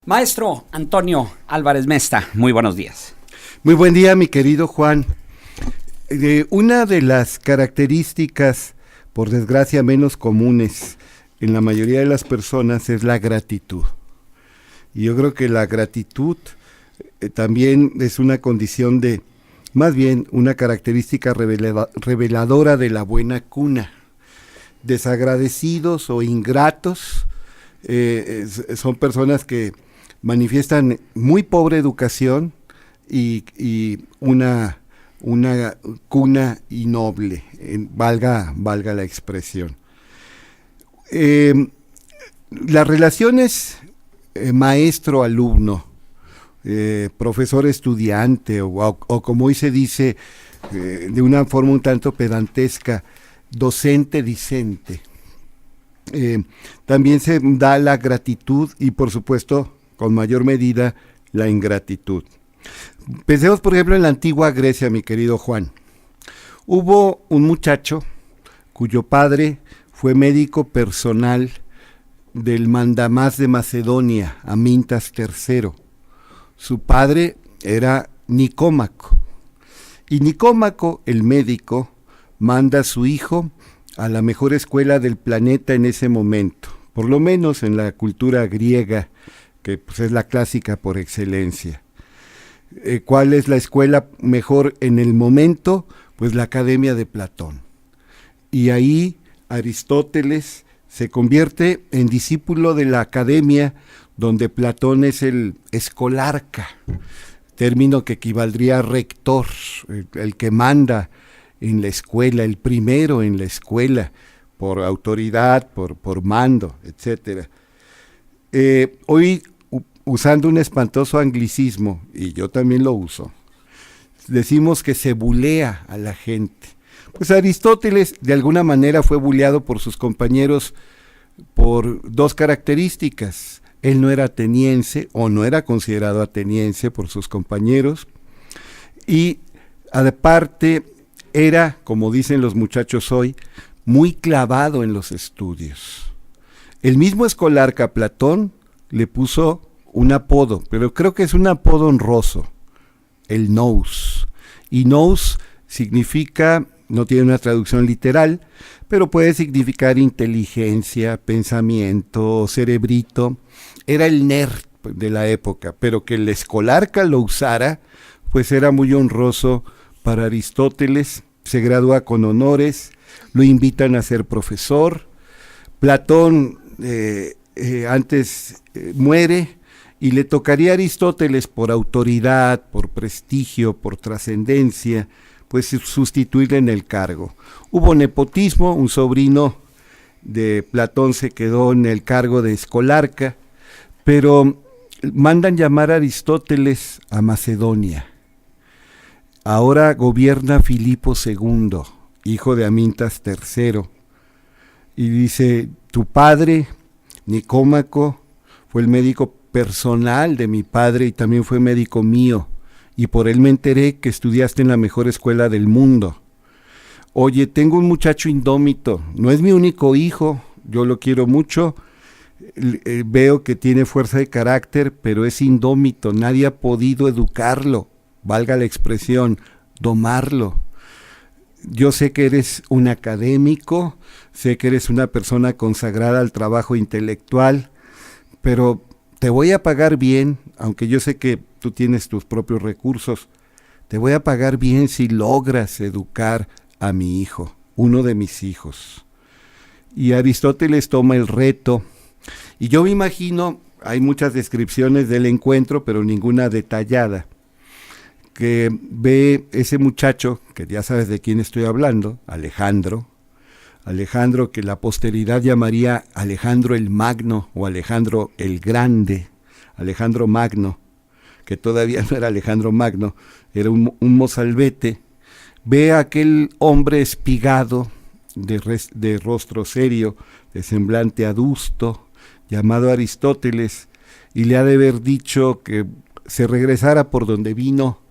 Maestro Antonio Álvarez Mesta, muy buenos días. Muy buen día, mi querido Juan. Una de las características, por desgracia, menos comunes en la mayoría de las personas es la gratitud. Y yo creo que la gratitud también es una condición más bien una característica reveladora de la buena cuna. Desagradecidos o ingratos son personas que manifiestan muy pobre educación y una cuna innoble, valga la expresión. Las relaciones maestro-alumno, profesor-estudiante o como hoy se dice de una forma un tanto pedantesca, docente-discente. También se da la gratitud y por supuesto con mayor medida la ingratitud. Pensemos por ejemplo en la antigua Grecia, mi querido Juan. Hubo un muchacho cuyo padre fue médico personal del mandamás de Macedonia, Amintas III. Su padre era Nicómaco. Y Nicómaco, el médico, manda a su hijo a la mejor escuela del planeta en ese momento, por lo menos en la cultura griega, que pues, es la clásica por excelencia. ¿Cuál es la escuela mejor en el momento? Pues la Academia de Platón. Y ahí Aristóteles se convierte en discípulo de la academia, donde Platón es el escolarca, término que equivaldría a rector, el que manda en la escuela, el primero en la escuela, por autoridad, por mando, etc. Hoy, usando un espantoso anglicismo, y yo también lo uso, decimos que se bulea a la gente. Pues Aristóteles de alguna manera fue buleado por sus compañeros por dos características. Él no era ateniense o no era considerado ateniense por sus compañeros y aparte era, como dicen los muchachos hoy, muy clavado en los estudios. El mismo escolarca Platón le puso un apodo, pero creo que es un apodo honroso, el nous. Y nous significa, no tiene una traducción literal, pero puede significar inteligencia, pensamiento, cerebrito. Era el nerd de la época, pero que el escolarca lo usara, pues era muy honroso para Aristóteles. Se gradúa con honores, lo invitan a ser profesor. Platón antes muere y le tocaría a Aristóteles por autoridad, por prestigio, por trascendencia, pues sustituirle en el cargo. Hubo nepotismo, un sobrino de Platón se quedó en el cargo de escolarca, pero mandan llamar a Aristóteles a Macedonia. Ahora gobierna Filipo II, hijo de Amintas III, y dice, tu padre, Nicómaco, fue el médico personal de mi padre y también fue médico mío, y por él me enteré que estudiaste en la mejor escuela del mundo. Oye, tengo un muchacho indómito, no es mi único hijo, yo lo quiero mucho, veo que tiene fuerza de carácter, pero es indómito, nadie ha podido educarlo, valga la expresión, domarlo. Yo sé que eres un académico, sé que eres una persona consagrada al trabajo intelectual, pero te voy a pagar bien, aunque yo sé que tú tienes tus propios recursos, te voy a pagar bien si logras educar a mi hijo, uno de mis hijos. Y Aristóteles toma el reto, y yo me imagino, hay muchas descripciones del encuentro, pero ninguna detallada, que ve ese muchacho, que ya sabes de quién estoy hablando, Alejandro, que la posteridad llamaría Alejandro el Magno o Alejandro el Grande, Alejandro Magno, que todavía no era Alejandro Magno, era un mozalbete. Ve a aquel hombre espigado, de rostro serio, de semblante adusto, llamado Aristóteles, y le ha de haber dicho que se regresara por donde vino,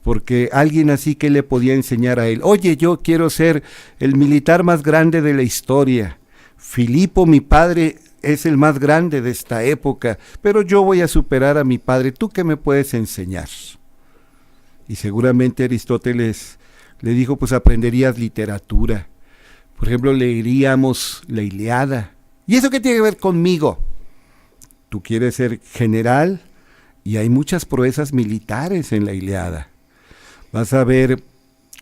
porque alguien así que le podía enseñar a él. Oye, yo quiero ser el militar más grande de la historia. Filipo, mi padre, es el más grande de esta época, pero yo voy a superar a mi padre. ¿Tú qué me puedes enseñar? Y seguramente Aristóteles le dijo, pues aprenderías literatura. Por ejemplo, leeríamos la Ilíada. ¿Y eso qué tiene que ver conmigo? Tú quieres ser general y hay muchas proezas militares en la Ilíada. Vas a ver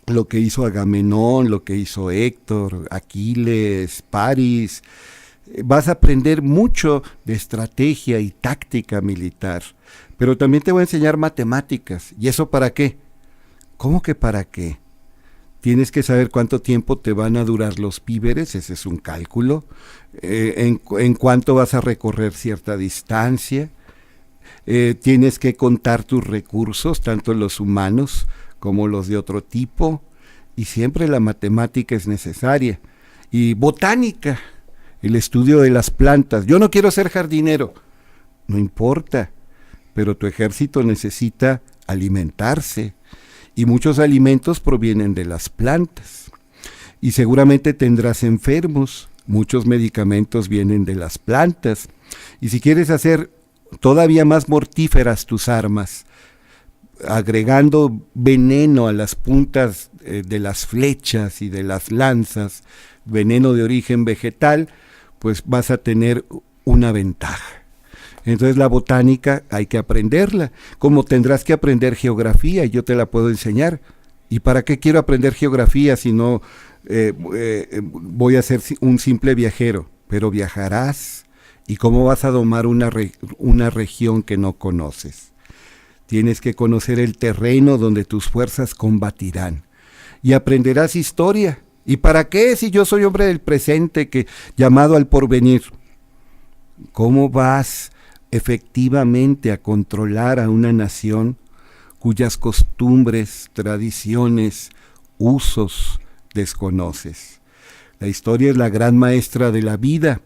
lo que hizo Agamenón, lo que hizo Héctor, Aquiles, París. Vas a aprender mucho de estrategia y táctica militar. Pero también te voy a enseñar matemáticas. ¿Y eso para qué? ¿Cómo que para qué? Tienes que saber cuánto tiempo te van a durar los víveres, ese es un cálculo, en cuánto vas a recorrer cierta distancia, tienes que contar tus recursos, tanto los humanos como los de otro tipo, y siempre la matemática es necesaria. Y botánica, el estudio de las plantas. Yo no quiero ser jardinero, no importa, pero tu ejército necesita alimentarse. Y muchos alimentos provienen de las plantas. Y seguramente tendrás enfermos, muchos medicamentos vienen de las plantas. Y si quieres hacer todavía más mortíferas tus armas, agregando veneno a las puntas de las flechas y de las lanzas, veneno de origen vegetal, pues vas a tener una ventaja. Entonces la botánica hay que aprenderla, como tendrás que aprender geografía, y yo te la puedo enseñar. ¿Y para qué quiero aprender geografía si no voy a ser un simple viajero? Pero viajarás, ¿y cómo vas a domar una región que no conoces? Tienes que conocer el terreno donde tus fuerzas combatirán, y aprenderás historia. ¿Y para qué si yo soy hombre del presente llamado al porvenir? ¿Cómo vas efectivamente a controlar a una nación cuyas costumbres, tradiciones, usos desconoces? La historia es la gran maestra de la vida,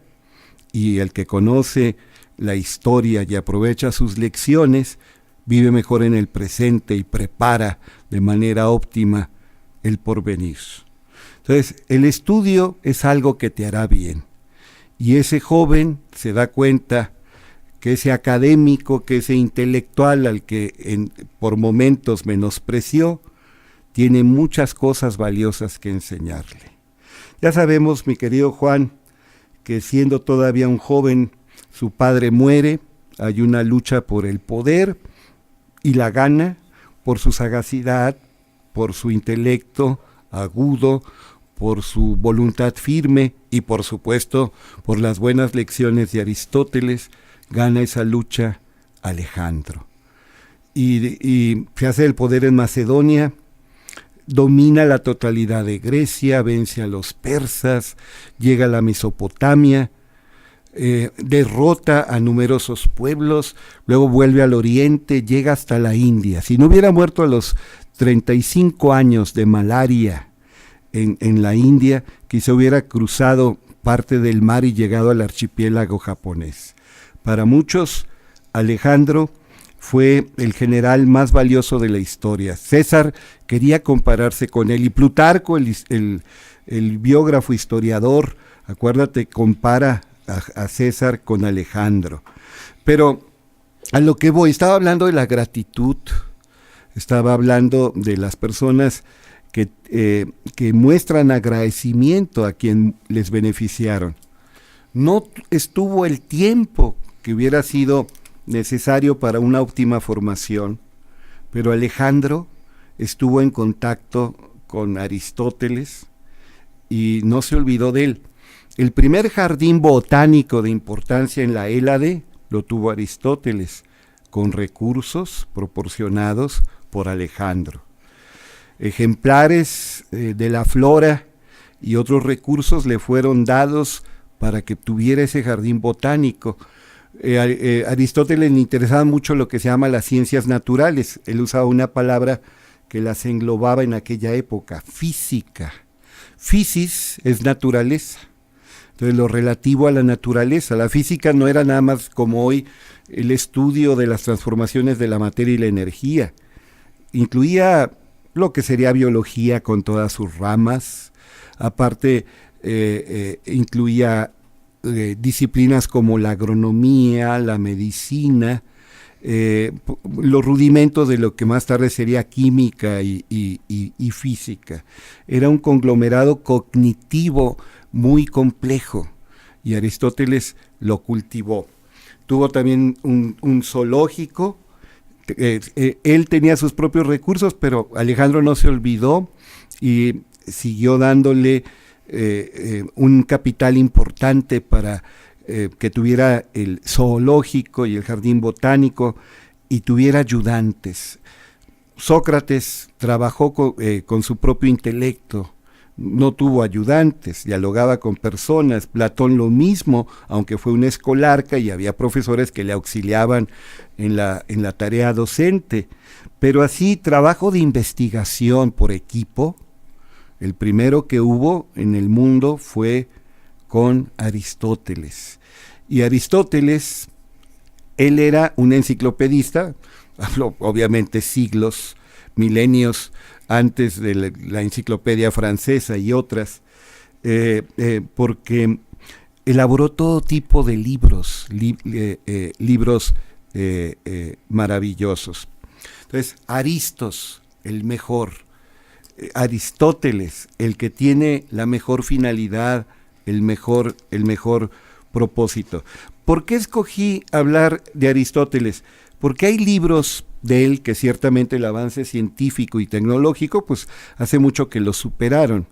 y el que conoce la historia y aprovecha sus lecciones, vive mejor en el presente y prepara de manera óptima el porvenir. Entonces, el estudio es algo que te hará bien, y ese joven se da cuenta que ese académico, que ese intelectual al que por momentos menospreció, tiene muchas cosas valiosas que enseñarle. Ya sabemos, mi querido Juan, que siendo todavía un joven, su padre muere, hay una lucha por el poder y la gana por su sagacidad, por su intelecto agudo, por su voluntad firme y por supuesto por las buenas lecciones de Aristóteles. Gana esa lucha Alejandro. Y se hace el poder en Macedonia, domina la totalidad de Grecia, vence a los persas, llega a la Mesopotamia, derrota a numerosos pueblos, luego vuelve al oriente, llega hasta la India. Si no hubiera muerto a los 35 años de malaria en la India, quizá hubiera cruzado parte del mar y llegado al archipiélago japonés. Para muchos, Alejandro fue el general más valioso de la historia. César quería compararse con él, y Plutarco, el biógrafo historiador, acuérdate, compara a César con Alejandro. Pero a lo que voy, estaba hablando de la gratitud, estaba hablando de las personas que muestran agradecimiento a quien les beneficiaron. No estuvo el tiempo que hubiera sido necesario para una óptima formación, pero Alejandro estuvo en contacto con Aristóteles y no se olvidó de él. El primer jardín botánico de importancia en la Hélade lo tuvo Aristóteles, con recursos proporcionados por Alejandro. Ejemplares de la flora y otros recursos le fueron dados para que tuviera ese jardín botánico. Aristóteles le interesaba mucho lo que se llama las ciencias naturales. Él usaba una palabra que las englobaba en aquella época, física. Physis es naturaleza. Entonces, lo relativo a la naturaleza. La física no era nada más como hoy el estudio de las transformaciones de la materia y la energía. Incluía lo que sería biología con todas sus ramas. Aparte, incluía disciplinas como la agronomía, la medicina, los rudimentos de lo que más tarde sería química y física. Era un conglomerado cognitivo muy complejo y Aristóteles lo cultivó. Tuvo también un zoológico. Él tenía sus propios recursos, pero Alejandro no se olvidó y siguió dándole un capital importante para que tuviera el zoológico y el jardín botánico y tuviera ayudantes. Sócrates trabajó con su propio intelecto, no tuvo ayudantes, dialogaba con personas. Platón lo mismo, aunque fue un escolarca y había profesores que le auxiliaban en la tarea docente. Pero así, trabajo de investigación por equipo, el primero que hubo en el mundo fue con Aristóteles. Y Aristóteles, él era un enciclopedista, habló obviamente siglos, milenios antes de la enciclopedia francesa y otras, porque elaboró todo tipo de libros, libros maravillosos. Entonces, Aristos, el mejor, Aristóteles, el que tiene la mejor finalidad, el mejor propósito. ¿Por qué escogí hablar de Aristóteles? Porque hay libros de él que ciertamente el avance científico y tecnológico, pues hace mucho que lo superaron,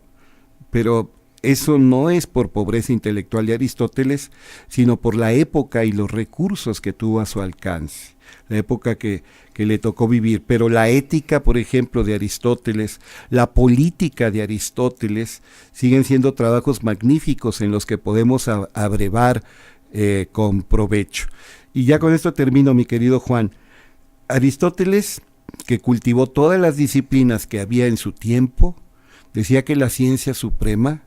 pero eso no es por pobreza intelectual de Aristóteles, sino por la época y los recursos que tuvo a su alcance, la época que le tocó vivir. Pero la ética, por ejemplo, de Aristóteles, la política de Aristóteles, siguen siendo trabajos magníficos en los que podemos abrevar con provecho. Y ya con esto termino, mi querido Juan. Aristóteles, que cultivó todas las disciplinas que había en su tiempo, decía que la ciencia suprema,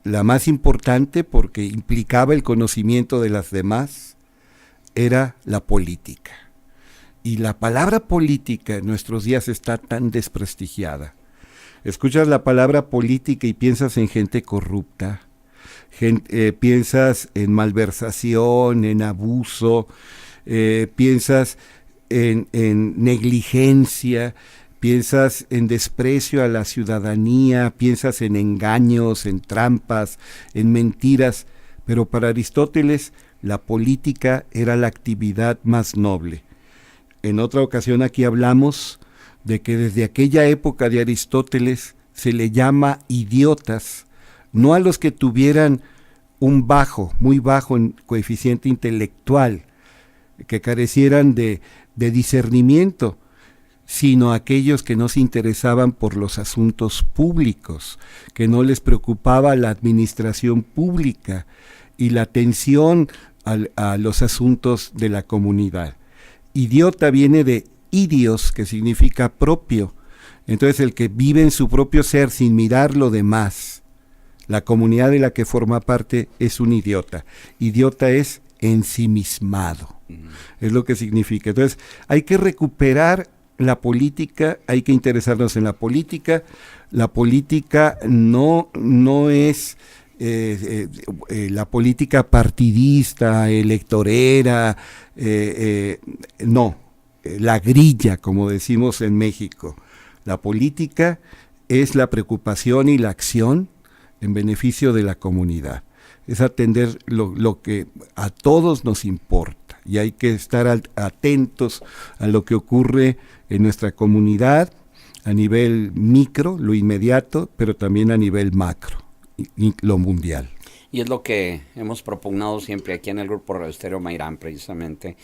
la más importante porque implicaba el conocimiento de las demás, era la política. Y la palabra política en nuestros días está tan desprestigiada. Escuchas la palabra política y piensas en gente corrupta, piensas en malversación, en abuso, piensas en negligencia, piensas en desprecio a la ciudadanía, piensas en engaños, en trampas, en mentiras, pero para Aristóteles la política era la actividad más noble. En otra ocasión aquí hablamos de que desde aquella época de Aristóteles se le llama idiotas, no a los que tuvieran muy bajo en coeficiente intelectual, que carecieran de discernimiento, sino aquellos que no se interesaban por los asuntos públicos, que no les preocupaba la administración pública y la atención a los asuntos de la comunidad. Idiota viene de idios, que significa propio. Entonces el que vive en su propio ser sin mirar lo demás, la comunidad de la que forma parte, es un idiota. Idiota es ensimismado, es lo que significa. Entonces hay que recuperar la política, hay que interesarnos en la política. La política no es la política partidista, electorera, no, la grilla, como decimos en México. La política es la preocupación y la acción en beneficio de la comunidad. Es atender lo que a todos nos importa, y hay que estar atentos a lo que ocurre en nuestra comunidad a nivel micro, lo inmediato, pero también a nivel macro, y lo mundial. Y es lo que hemos propugnado siempre aquí en el Grupo Radio Estéreo Mairán, precisamente.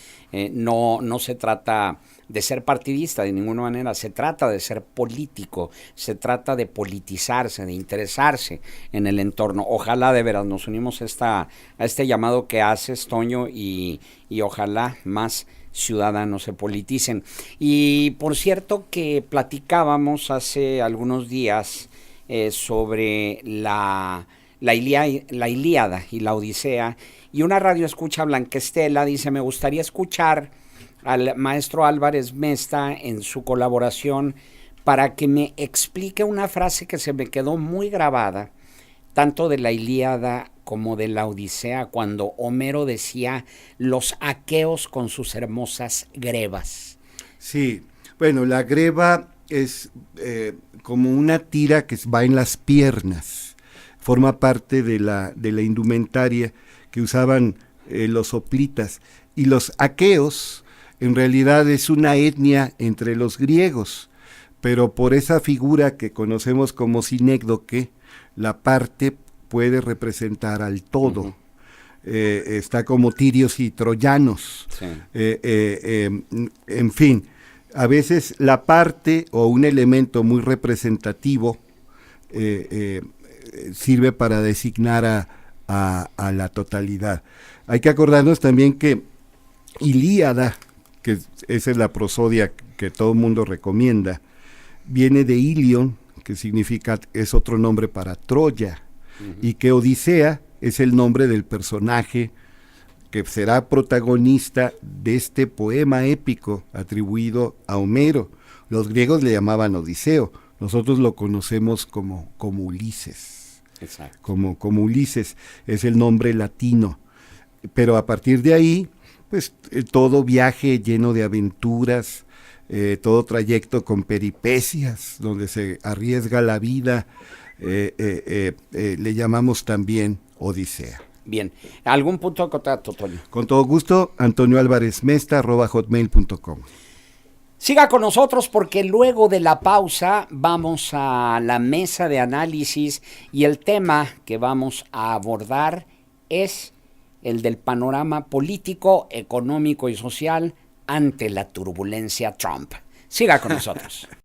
No se trata de ser partidista de ninguna manera, se trata de ser político, se trata de politizarse, de interesarse en el entorno. Ojalá de veras nos unimos a este llamado que haces, Toño, y ojalá más ciudadanos se politicen. Y por cierto que platicábamos hace algunos días sobre la Ilíada y la Odisea, y una radio escucha Blanquestela dice: me gustaría escuchar al maestro Álvarez Mesta en su colaboración para que me explique una frase que se me quedó muy grabada tanto de la Ilíada como de la Odisea, cuando Homero decía los aqueos con sus hermosas grebas. Sí, bueno, la greba es como una tira que va en las piernas, forma parte de la indumentaria que usaban los hoplitas. Y los aqueos en realidad es una etnia entre los griegos, pero por esa figura que conocemos como sinécdoque, la parte puede representar al todo. Está como tirios y troyanos. Sí. En fin, a veces la parte o un elemento muy representativo sirve para designar a la totalidad. Hay que acordarnos también que Ilíada, que esa es la prosodia que todo el mundo recomienda, viene de Ilion, que significa, es otro nombre para Troya, y que Odisea es el nombre del personaje que será protagonista de este poema épico atribuido a Homero. Los griegos le llamaban Odiseo, nosotros lo conocemos como Ulises. Exacto. Como Ulises, es el nombre latino. Pero a partir de ahí, pues todo viaje lleno de aventuras, todo trayecto con peripecias, donde se arriesga la vida, le llamamos también Odisea. Bien, ¿algún punto de contacto, Toño? Con todo gusto, antonioalvarezmesta@hotmail.com. Siga con nosotros porque luego de la pausa vamos a la mesa de análisis y el tema que vamos a abordar es el del panorama político, económico y social ante la turbulencia Trump. Siga con nosotros.